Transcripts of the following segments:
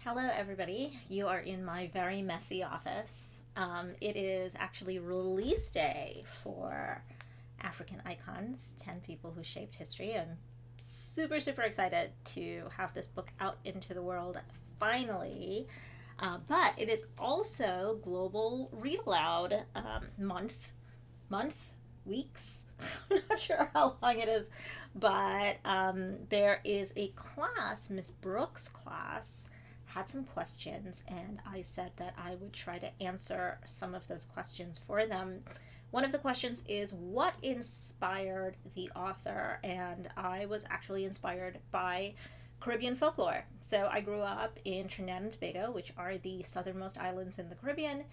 Hello, everybody. You are in my very messy office. It is actually release day for African Icons 10 People Who Shaped History. I'm super, super excited to have this book out into the world finally. But it is also Global Read Aloud month, weeks. I'm not sure how long it is, but there is a class, Miss Brooks' class, had some questions, and I said that I would try to answer some of those questions for them. One of the questions is what inspired the author, and I was actually inspired by Caribbean folklore. So I grew up in Trinidad and Tobago, which are the southernmost islands in the Caribbean,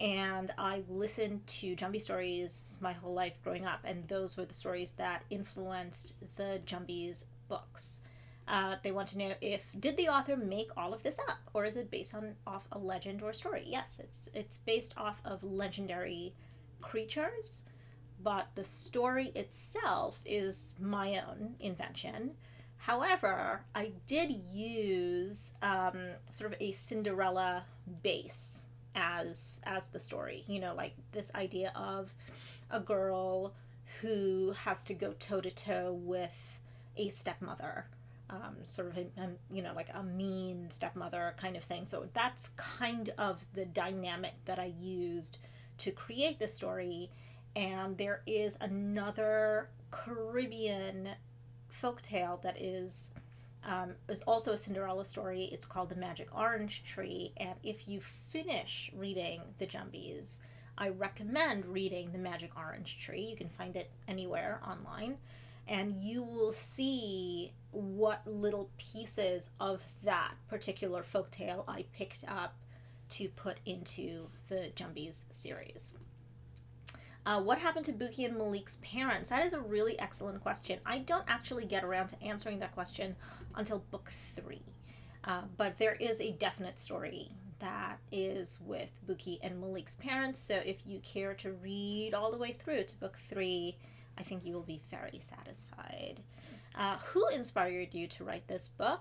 and I listened to Jumbie stories my whole life growing up, and those were the stories that influenced the Jumbies books. They want to know if did the author make all of this up, or is it based on off a legend or story? Yes, it's based off of legendary creatures, but the story itself is my own invention. However, I did use sort of a Cinderella base as the story. You know, like this idea of a girl who has to go toe to toe with a stepmother, sort of like a mean stepmother kind of thing. So that's kind of the dynamic that I used to create the story. And there is another Caribbean folktale that is also a Cinderella story. It's called The Magic Orange Tree. And if you finish reading the Jumbies, I recommend reading The Magic Orange Tree. You can find it anywhere online. And you will see what little pieces of that particular folktale I picked up to put into the Jumbies series. What happened to Buki and Malik's parents? That is a really excellent question. I don't actually get around to answering that question until book 3. But there is a definite story that is with Buki and Malik's parents. So if you care to read all the way through to book 3, I think you will be very satisfied. Who inspired you to write this book?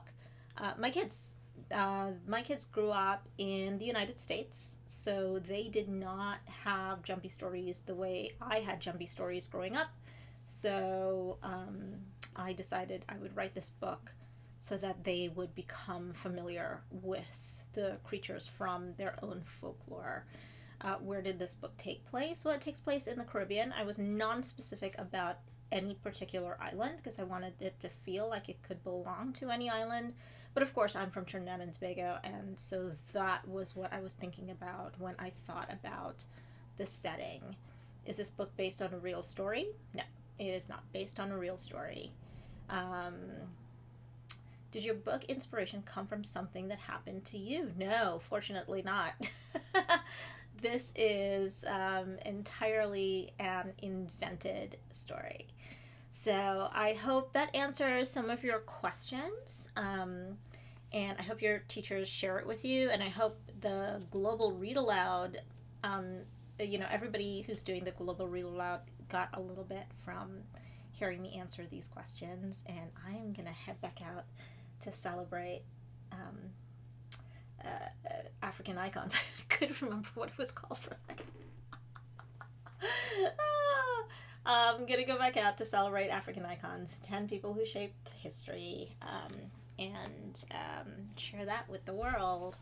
My kids. My kids grew up in the United States, so they did not have Jumpy stories the way I had Jumpy stories growing up. So I decided I would write this book so that they would become familiar with the creatures from their own folklore. Where did this book take place? Well, it takes place in the Caribbean. I was non-specific about any particular island because I wanted it to feel like it could belong to any island. But of course, I'm from Trinidad and Tobago, and so that was what I was thinking about when I thought about the setting. Is this book based on a real story? No, it is not based on a real story. Um, did your book inspiration come from something that happened to you? No, fortunately not. This is entirely an invented story. So I hope that answers some of your questions. And I hope your teachers share it with you. And I hope the Global Read Aloud, everybody who's doing the Global Read Aloud got a little bit from hearing me answer these questions. And I'm going to head back out to celebrate African Icons. I couldn't remember what it was called for a second. I'm gonna go back out to celebrate African Icons, 10 People Who Shaped History, and share that with the world.